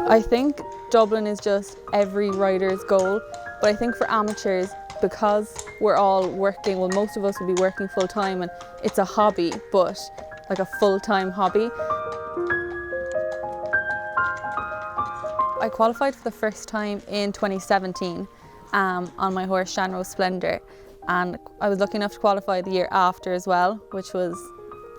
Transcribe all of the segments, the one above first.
I think Dublin is just every rider's goal, but I think for amateurs, because we're all working, well, most of us will be working full time, and it's a hobby, but like a full-time hobby. I qualified for the first time in 2017 on my horse Shanrose Splendor, and I was lucky enough to qualify the year after as well, which was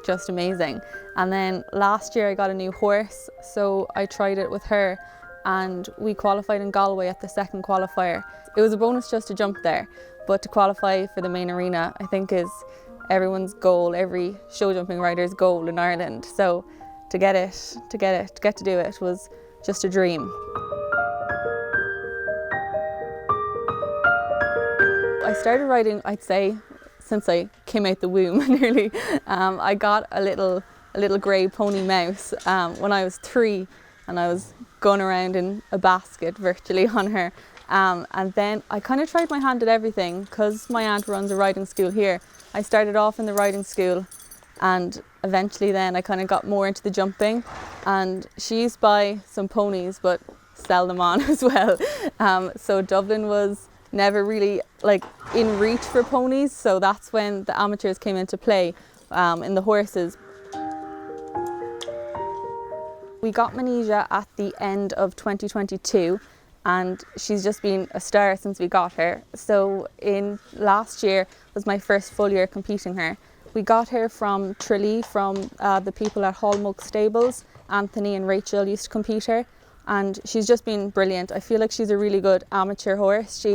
just amazing. And then last year I got a new horse, so I tried it with her and we qualified in Galway at the second qualifier. It was a bonus just to jump there, but to qualify for the main arena I think is everyone's goal, every show jumping rider's goal in Ireland. So to get to do it was just a dream. I started riding, I'd say, since I came out the womb nearly. I got a little grey pony mouse when I was 3, and I was going around in a basket virtually on her. And then I kind of tried my hand at everything because my aunt runs a riding school here. I started off in the riding school, and eventually then I kind of got more into the jumping, and she used to buy some ponies but sell them on as well. So Dublin was never really like in reach for ponies, so that's when the amateurs came into play in the horses. We got Manisha at the end of 2022, and she's just been a star since we got her. So in last year was my first full year competing her. We got her from Tralee, from the people at Hallmuck Stables. Anthony and Rachel used to compete her, and she's just been brilliant. I feel like she's a really good amateur horse.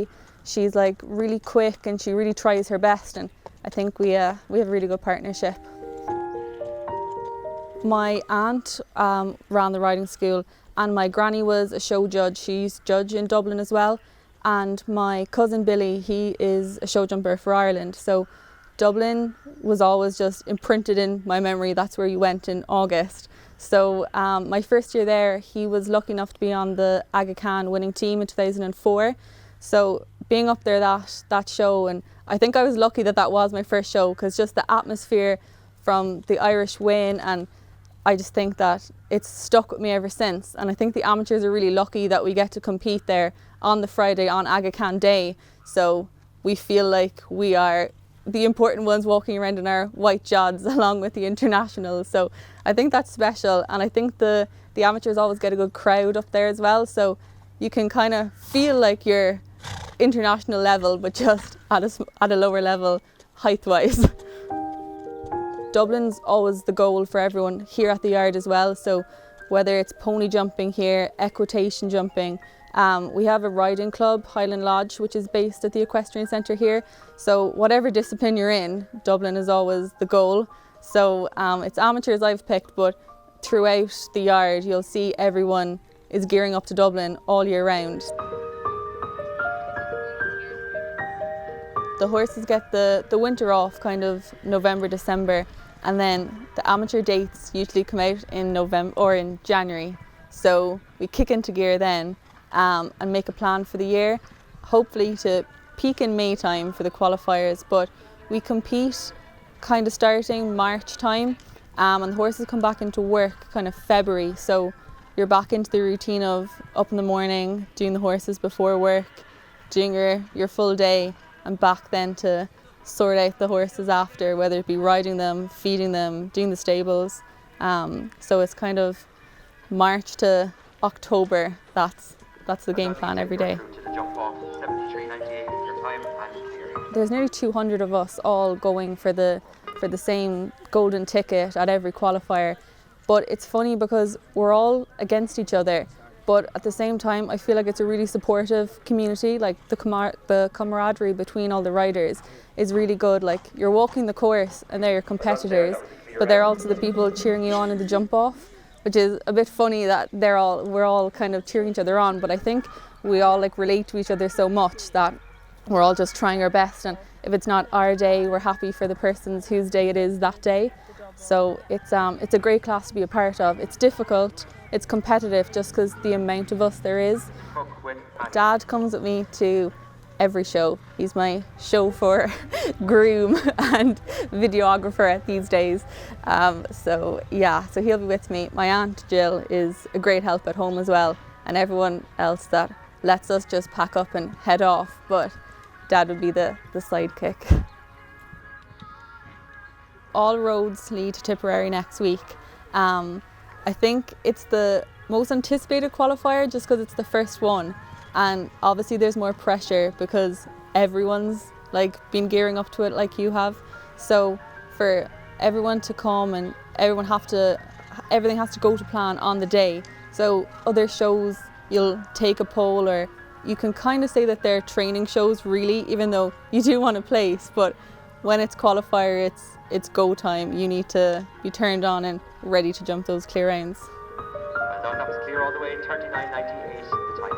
She's like really quick and she really tries her best, and I think we have a really good partnership. My aunt ran the riding school, and my granny was a show judge. She used to judge in Dublin as well, and my cousin Billy, he is a show jumper for Ireland. So Dublin was always just imprinted in my memory. That's where you went in August. So my first year there, he was lucky enough to be on the Aga Khan winning team in 2004. So being up there that show, and I think I was lucky that was my first show, because just the atmosphere from the Irish win, and I just think that it's stuck with me ever since. And I think the amateurs are really lucky that we get to compete there on the Friday on Aga Khan Day, so we feel like we are the important ones walking around in our white jods along with the internationals. So I think that's special, and I think the amateurs always get a good crowd up there as well, so you can kind of feel like you're international level but just at a lower level height wise. Dublin's always the goal for everyone here at the yard as well, so whether it's pony jumping here, equitation jumping, we have a riding club, Highland Lodge, which is based at the Equestrian Centre here. So whatever discipline you're in, Dublin is always the goal. So it's amateurs I've picked, but throughout the yard you'll see everyone is gearing up to Dublin all year round. The horses get the winter off kind of November, December, and then the amateur dates usually come out in November or in January. So we kick into gear then and make a plan for the year, hopefully to peak in May time for the qualifiers, but we compete kind of starting March time, and the horses come back into work kind of February, so you're back into the routine of up in the morning, doing the horses before work, doing your full day, and back then to sort out the horses after, whether it be riding them, feeding them, doing the stables. So it's kind of March to October, that's the game plan every day. There's nearly 200 of us all going for the same golden ticket at every qualifier, but it's funny because we're all against each other, but at the same time I feel like it's a really supportive community. Like the camaraderie between all the riders is really good. Like you're walking the course and they're your competitors, but they're also the people cheering you on in the jump off, which is a bit funny that we're all kind of cheering each other on, but I think we all like relate to each other so much that we're all just trying our best, and if it's not our day, we're happy for the persons whose day it is that day. So it's a great class to be a part of. It's difficult, it's competitive just because the amount of us there is. Dad comes with me to every show. He's my chauffeur, groom and videographer these days. So he'll be with me. My aunt Jill is a great help at home as well. and everyone else that lets us just pack up and head off, but Dad would be the sidekick. All roads lead to Tipperary next week. I think it's the most anticipated qualifier just because it's the first one, and obviously there's more pressure because everyone's been gearing up to it like you have. So for everyone to come and everything has to go to plan on the day. So other shows, you'll take a poll, or you can kind of say that they're training shows really, even though you do want to place, but when it's qualifier, it's go time. You need to be turned on and ready to jump those clear rounds. Well done, that was clear all the way, 39.98 the time.